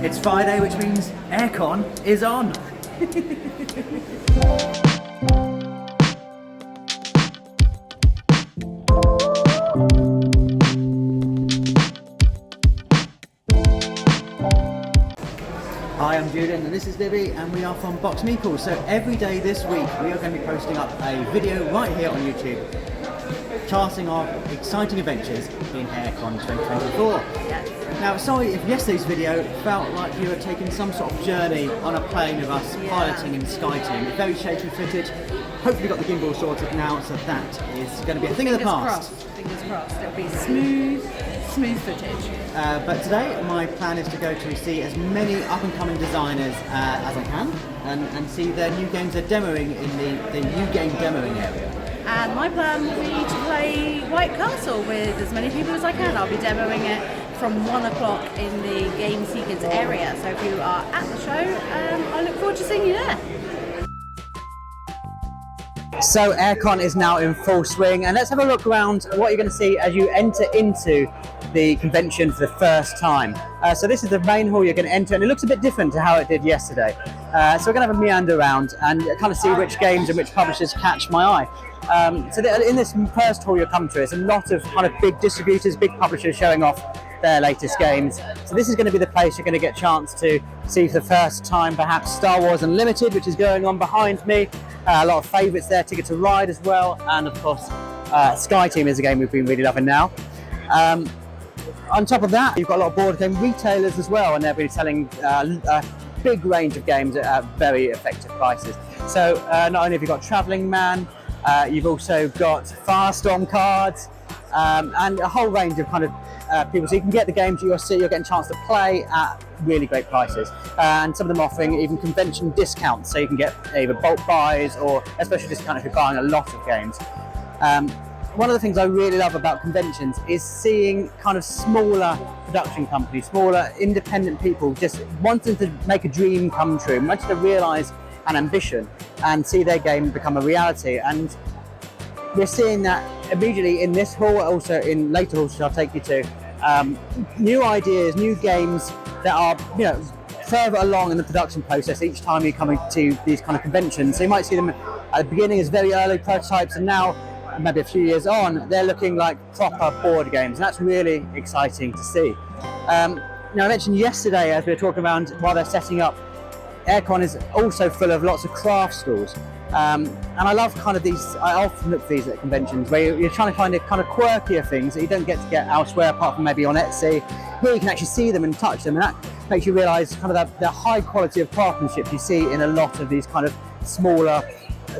It's Friday, which means Airecon is on. Hi, I'm Julian and this is Libby and we are from BoxedMeeples. So every day this week we are going to be posting up a video right here on YouTube charting our exciting adventures in Airecon 2024. Yes. Now, sorry if yesterday's video felt like you were taking some sort of journey on a plane with us piloting and skyting. Very shaky footage. Hopefully got the gimbal sorted now, so that is going to be a thing of the past. Fingers crossed. It'll be smooth footage. But today my plan is to go to see as many up-and-coming designers as I can and see their new games they're demoing in the new game demoing area. And my plan will be to play White Castle with as many people as I can. I'll be demoing it from 1 o'clock in the Game Seekers area. So if you are at the show, I look forward to seeing you there. So Airecon is now in full swing, and let's have a look around what you're going to see as you enter into the convention for the first time. So this is the main hall you're going to enter, and it looks a bit different to how it did yesterday. So we're going to have a meander around and kind of see which games and which publishers catch my eye. So in this first hall you'll come to, there's a lot of kind of big distributors, big publishers showing off their latest games. So this is going to be the place you're going to get a chance to see for the first time perhaps Star Wars Unlimited, which is going on behind me. A lot of favourites there, Ticket to Ride as well, and of course Sky Team is a game we've been really loving now. On top of that, you've got a lot of board game retailers as well, and they're really selling a big range of games at very effective prices. So not only have you got Travelling Man, you've also got Firestorm cards, and a whole range of kind of people. So you can get the games you're getting a chance to play at really great prices. And some of them offering even convention discounts, so you can get either bulk buys or a special discount if you're buying a lot of games. One of the things I really love about conventions is seeing kind of smaller production companies, smaller independent people just wanting to make a dream come true, wanting to realise an ambition and see their game become a reality. And we're seeing that immediately in this hall, also in later halls which I'll take you to. New ideas, new games that are, further along in the production process each time you're coming to these kind of conventions. So you might see them at the beginning as very early prototypes, and now maybe a few years on, they're looking like proper board games, and that's really exciting to see. Now, I mentioned yesterday, as we were talking around while they're setting up, Airecon is also full of lots of craft stalls. And I love kind of these, I often look for these at conventions where you're trying to find kind of quirkier things that you don't get to get elsewhere apart from maybe on Etsy. Here you can actually see them and touch them, and that makes you realise kind of the high quality of craftsmanship you see in a lot of these kind of smaller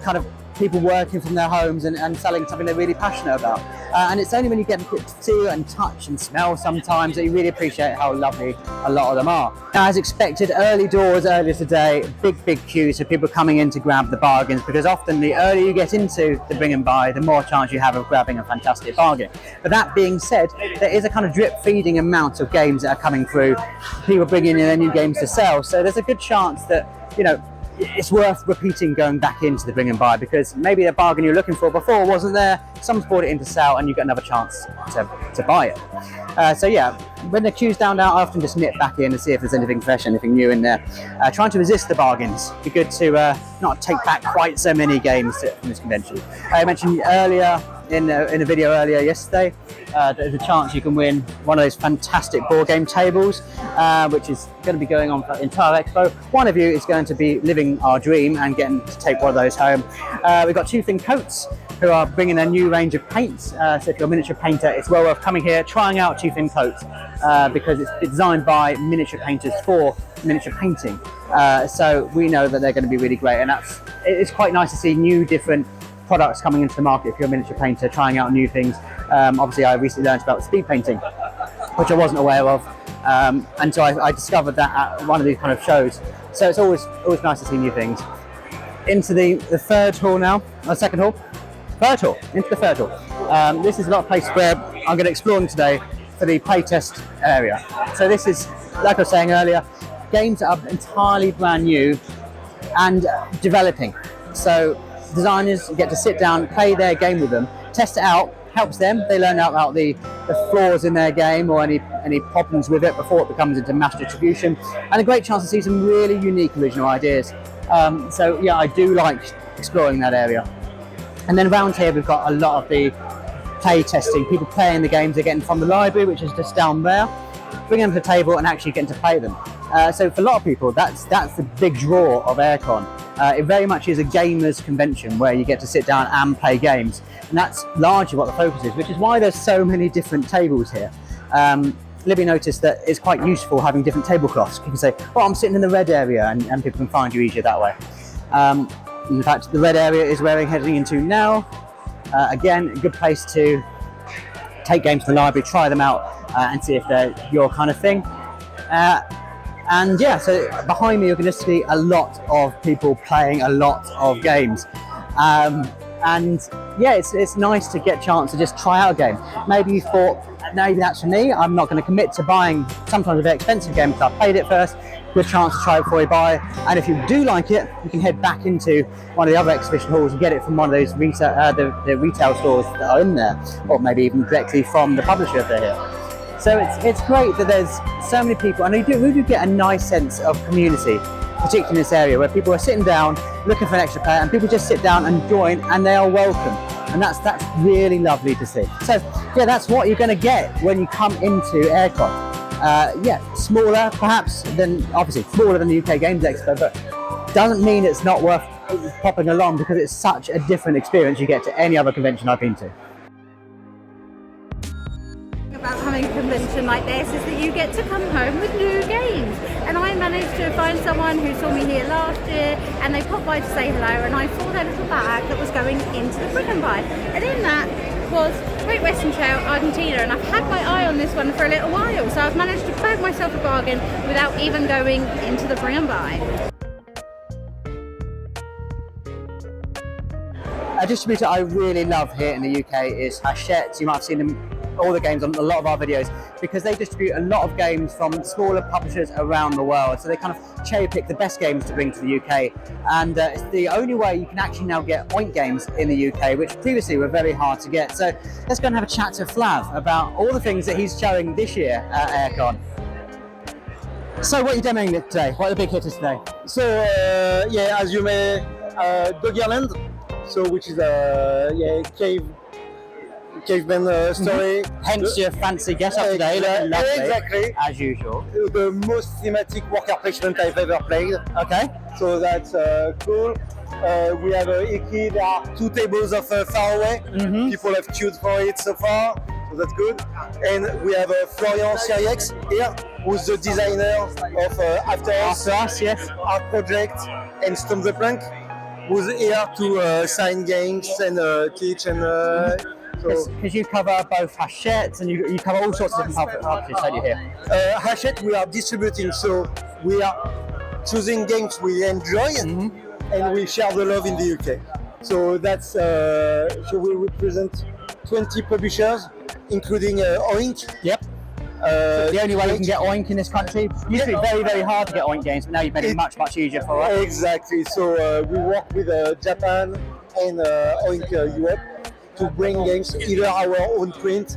kind of people working from their homes and selling something they're really passionate about. And it's only when you get to see and touch and smell sometimes that you really appreciate how lovely a lot of them are. Now, as expected, early doors earlier today, big queues of people coming in to grab the bargains, because often the earlier you get into the bring and buy, the more chance you have of grabbing a fantastic bargain. But that being said, there is a kind of drip feeding amount of games that are coming through, people bringing in their new games to sell. So there's a good chance that, it's worth repeating going back into the bring and buy, because maybe the bargain you're looking for before wasn't there, someone's brought it in to sell and you get another chance to buy it. So yeah, when the queue's down now, I often just nip back in and see if there's anything fresh, anything new in there. Trying to resist the bargains. It'd be good to not take back quite so many games from this convention. I mentioned earlier in a video earlier yesterday, there's a chance you can win one of those fantastic board game tables, which is going to be going on for the entire expo. One of you is going to be living our dream and getting to take one of those home. We've got Two Thin Coats, who are bringing a new range of paints. So if you're a miniature painter, it's well worth coming here, trying out Two Thin Coats, because it's designed by miniature painters for miniature painting. So we know that they're going to be really great, and it's quite nice to see new different products coming into the market if you're a miniature painter, trying out new things. Obviously I recently learned about speed painting, which I wasn't aware of, until I discovered that at one of these kind of shows. So it's always nice to see new things. Into the third hall now, second hall? Third hall, into the third hall. This is not a place where I'm going to explore today for the playtest area. So this is, like I was saying earlier, games that are entirely brand new and developing. So designers get to sit down, play their game with them, test it out, helps them. They learn about the flaws in their game or any problems with it before it becomes into mass distribution, and a great chance to see some really unique original ideas. So yeah, I do like exploring that area. And then around here we've got a lot of the play testing, people playing the games they're getting from the library, which is just down there, bringing them to the table and actually getting to play them. So for a lot of people, that's the big draw of Airecon. It very much is a gamers convention where you get to sit down and play games, and that's largely what the focus is, which is why there's so many different tables here. Libby noticed that it's quite useful having different tablecloths. People say, oh, I'm sitting in the red area, and people can find you easier that way. In fact, the red area is where we're heading into now. Again, a good place to take games to the library, try them out, and see if they're your kind of thing. And yeah, so behind me you're going to see a lot of people playing a lot of games. And yeah, it's nice to get a chance to just try out a game. Maybe you thought, maybe that's for me, I'm not going to commit to buying sometimes a very expensive game because I've played it first. Good chance to try it before you buy. And if you do like it, you can head back into one of the other exhibition halls and get it from one of those the retail stores that are in there, or maybe even directly from the publisher if they're here. So it's great that there's so many people, and we do get a nice sense of community, particularly in this area where people are sitting down looking for an extra player, and people just sit down and join, and they are welcome, and that's really lovely to see. So yeah, that's what you're going to get when you come into Airecon. Yeah, smaller perhaps than, obviously smaller than the UK Games Expo, but doesn't mean it's not worth popping along, because it's such a different experience you get to any other convention I've been to. About having a convention like this is that you get to come home with new games, and I managed to find someone who saw me here last year, and they popped by to say hello, and I saw their little bag that was going into the Bring and Buy, and in that was Great Western Trail Argentina, and I've had my eye on this one for a little while, so I've managed to bag myself a bargain without even going into the Bring and Buy. A distributor I really love here in the UK is Hachette. You might have seen them, all the games on a lot of our videos, because they distribute a lot of games from smaller publishers around the world. So they kind of cherry pick the best games to bring to the UK, and it's the only way you can actually now get Oink games in the UK, which previously were very hard to get. So let's go and have a chat to Flav about all the things that he's showing this year at Airecon. So what are you demoing today? What are the big hitters today? So yeah, as you may, Doggerland, so which is a caveman story. Hence your fancy get-up today, lovely, exactly, as usual. The most thematic worker placement I've ever played. Okay. So that's cool. We have Iki, there are 2 tables of Far Away. People have queued for it so far, so that's good. And we have Florian Siriex here, who's the designer of After Us, yes. Art Project, and Stone the Plank, who's here to sign games and teach and because you cover both Hachette and you cover all sorts of different publishers, don't you, here? Hachette we are distributing, so we are choosing games we enjoy and we share the love in the UK. So that's so we represent 20 publishers, including Oink. Yep. The only way you can get Oink in this country. Used to be very, very hard to get Oink games, but now you've made it much, much easier for us. Exactly. So we work with Japan and Oink Europe to bring games, either our own print.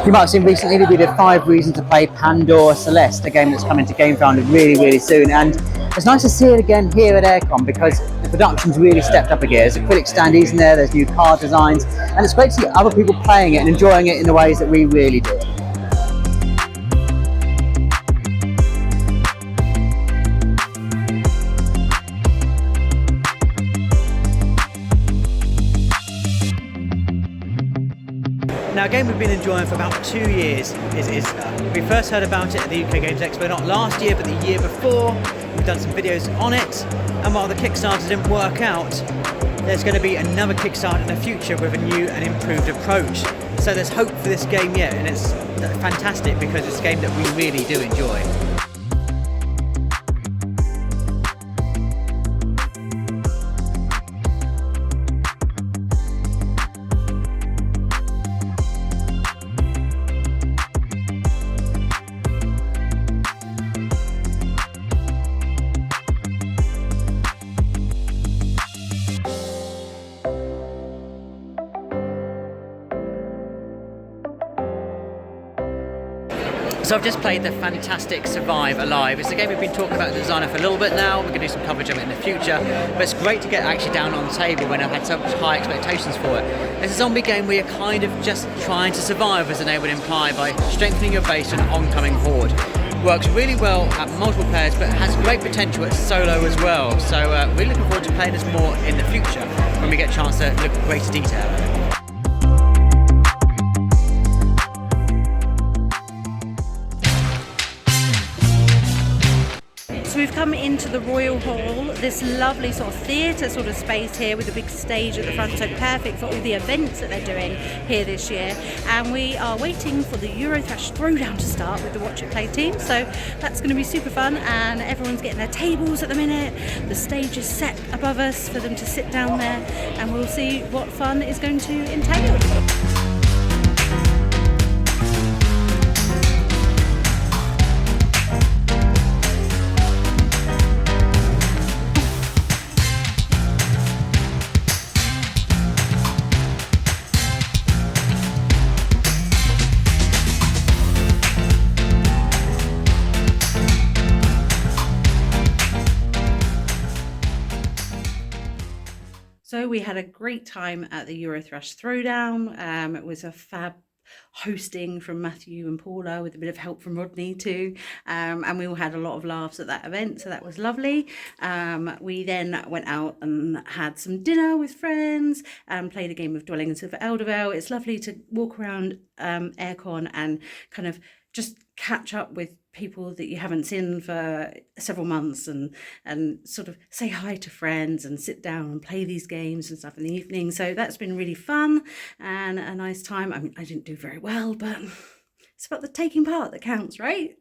You might have seen recently that we did 5 reasons to play Pandora Celeste, a game that's coming to GameFound really, really soon. And it's nice to see it again here at Airecon because the production's really stepped up again. There's acrylic standees in there, there's new card designs, and it's great to see other people playing it and enjoying it in the ways that we really do. Now, a game we've been enjoying for about 2 years is Isla. We first heard about it at the UK Games Expo, not last year, but the year before. We've done some videos on it, and while the Kickstarter didn't work out, there's going to be another Kickstarter in the future with a new and improved approach. So there's hope for this game yet, and it's fantastic because it's a game that we really do enjoy. So I've just played the fantastic Survive Alive. It's a game we've been talking about the designer for a little bit now. We're going to do some coverage of it in the future. But it's great to get actually down on the table when I've had so much high expectations for it. It's a zombie game where you're kind of just trying to survive, as the name would imply, by strengthening your base to an oncoming horde. Works really well at multiple players, but has great potential at solo as well. So we're looking forward to playing this more in the future when we get a chance to look at greater detail. So we've come into the Royal Hall, this lovely sort of theatre sort of space here with a big stage at the front, so perfect for all the events that they're doing here this year. And we are waiting for the Eurothrash Throwdown to start with the Watch It Play team, so that's going to be super fun, and everyone's getting their tables at the minute. The stage is set above us for them to sit down there, and we'll see what fun is going to entail. So we had a great time at the Eurothrash Throwdown. It was a fab hosting from Matthew and Paula with a bit of help from Rodney too, and we all had a lot of laughs at that event, so that was lovely. We then went out and had some dinner with friends and played a game of Dwellings of Eldervale. It's lovely to walk around Airecon and kind of just catch up with people that you haven't seen for several months, and sort of say hi to friends and sit down and play these games and stuff in the evening. So that's been really fun and a nice time. I mean, I didn't do very well, but it's about the taking part that counts, right?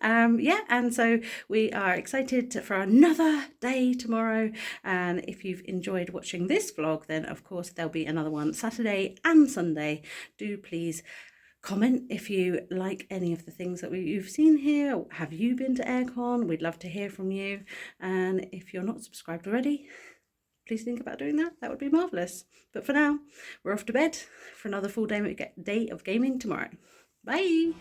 Yeah, and so we are excited for another day tomorrow. And if you've enjoyed watching this vlog, then of course there'll be another one Saturday and Sunday. Do please comment if you like any of the things that you've seen here. Have you been to Airecon? We'd love to hear from you. And if you're not subscribed already, please think about doing that. That would be marvellous. But for now, we're off to bed for another full day of gaming tomorrow. Bye!